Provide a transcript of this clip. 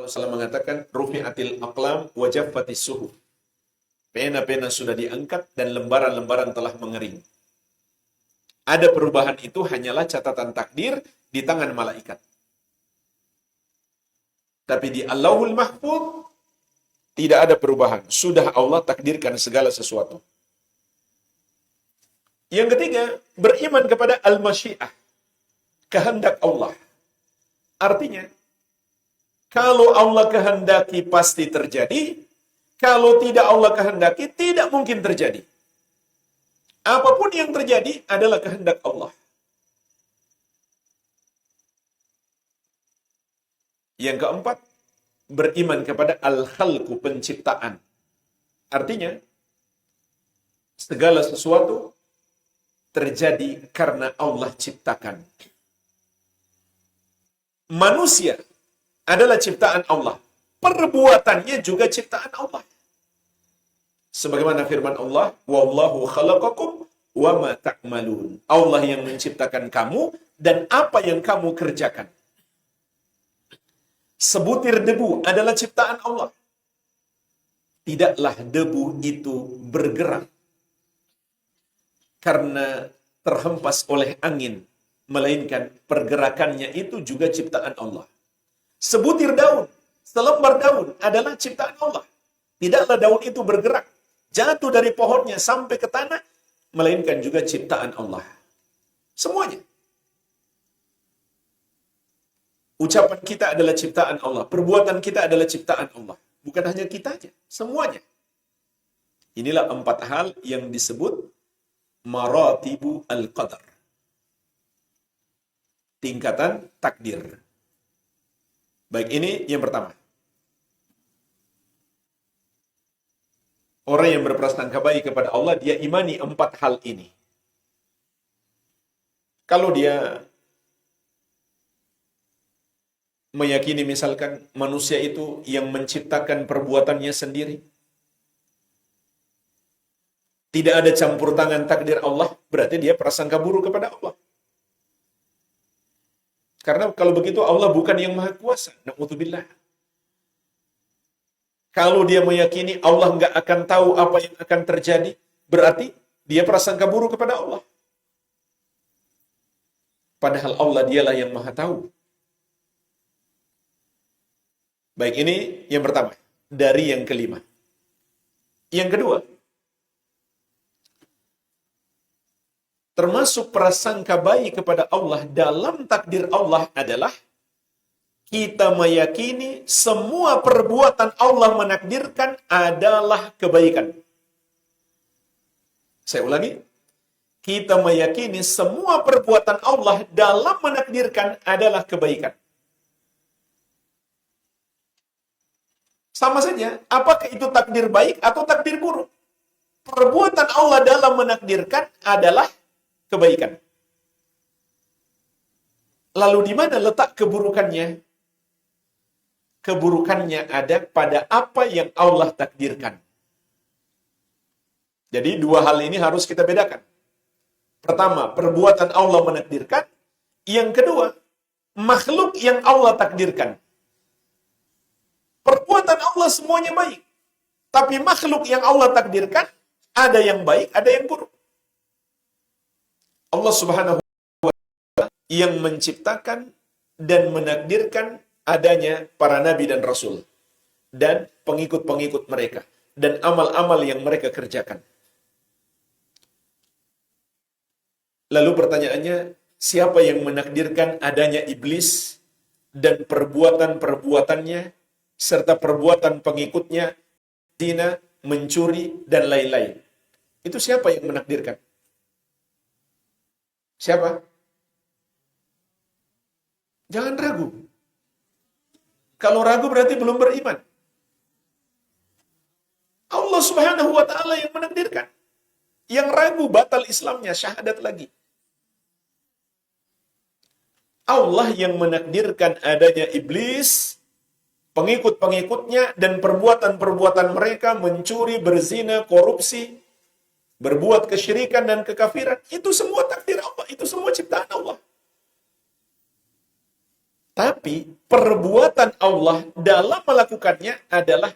SAW mengatakan, rufi'atil aqlam wa jaffatis suhuf. Pena-pena sudah diangkat dan lembaran-lembaran telah mengering. Ada perubahan itu hanyalah catatan takdir di tangan malaikat. Tapi di Allahul Mahfuz tidak ada perubahan. Sudah Allah takdirkan segala sesuatu. Yang ketiga, beriman kepada al-masyiah, kehendak Allah. Artinya, kalau Allah kehendaki pasti terjadi, kalau tidak Allah kehendaki tidak mungkin terjadi. Apapun yang terjadi adalah kehendak Allah. Yang keempat, beriman kepada al-khalqu, penciptaan. Artinya, segala sesuatu terjadi karena Allah ciptakan. Manusia adalah ciptaan Allah. Perbuatannya juga ciptaan Allah. Sebagaimana firman Allah, "Wallahu khalaqakum wa ma ta'malun." Allah yang menciptakan kamu dan apa yang kamu kerjakan. Sebutir debu adalah ciptaan Allah. Tidaklah debu itu bergerak karena terhempas oleh angin, melainkan pergerakannya itu juga ciptaan Allah. Sebutir daun, selembar daun adalah ciptaan Allah. Tidaklah daun itu bergerak, jatuh dari pohonnya sampai ke tanah, melainkan juga ciptaan Allah. Semuanya. Ucapan kita adalah ciptaan Allah. Perbuatan kita adalah ciptaan Allah. Bukan hanya kita aja, semuanya. Inilah 4 hal yang disebut maratibu al-qadar. Tingkatan takdir. Baik, ini yang pertama. Orang yang berprasangka baik kepada Allah, dia imani 4 hal ini. Kalau dia meyakini misalkan manusia itu yang menciptakan perbuatannya sendiri, tidak ada campur tangan takdir Allah, berarti dia prasangka buruk kepada Allah. Karena kalau begitu Allah bukan yang maha kuasa. Na'udzubillah. Kalau dia meyakini Allah nggak akan tahu apa yang akan terjadi, berarti dia prasangka buruk kepada Allah. Padahal Allah dialah yang maha tahu. Baik, ini yang pertama. Dari yang kelima. Yang kedua, termasuk prasangka baik kepada Allah dalam takdir Allah adalah kita meyakini semua perbuatan Allah menakdirkan adalah kebaikan. Saya ulangi. Kita meyakini semua perbuatan Allah dalam menakdirkan adalah kebaikan. Sama saja, apakah itu takdir baik atau takdir buruk? Perbuatan Allah dalam menakdirkan adalah kebaikan. Lalu di mana letak keburukannya? Keburukannya ada pada apa yang Allah takdirkan. Jadi 2 hal ini harus kita bedakan. Pertama, perbuatan Allah menakdirkan. Yang kedua, makhluk yang Allah takdirkan. Perbuatan Allah semuanya baik. Tapi makhluk yang Allah takdirkan, ada yang baik, ada yang buruk. Allah Subhanahu wa Ta'ala yang menciptakan dan menakdirkan adanya para nabi dan rasul dan pengikut-pengikut mereka dan amal-amal yang mereka kerjakan. Lalu pertanyaannya, siapa yang menakdirkan adanya iblis dan perbuatan-perbuatannya serta perbuatan pengikutnya, zina, mencuri dan lain-lain? Itu siapa yang menakdirkan? Siapa? Jangan ragu. Kalau ragu berarti belum beriman. Allah Subhanahu wa Ta'ala yang menakdirkan. Yang ragu batal Islamnya, syahadat lagi. Allah yang menakdirkan adanya iblis, pengikut-pengikutnya dan perbuatan-perbuatan mereka mencuri, berzina, korupsi, berbuat kesyirikan dan kekafiran. Itu semua takdir Allah, itu semua ciptaan Allah. Tapi perbuatan Allah dalam melakukannya adalah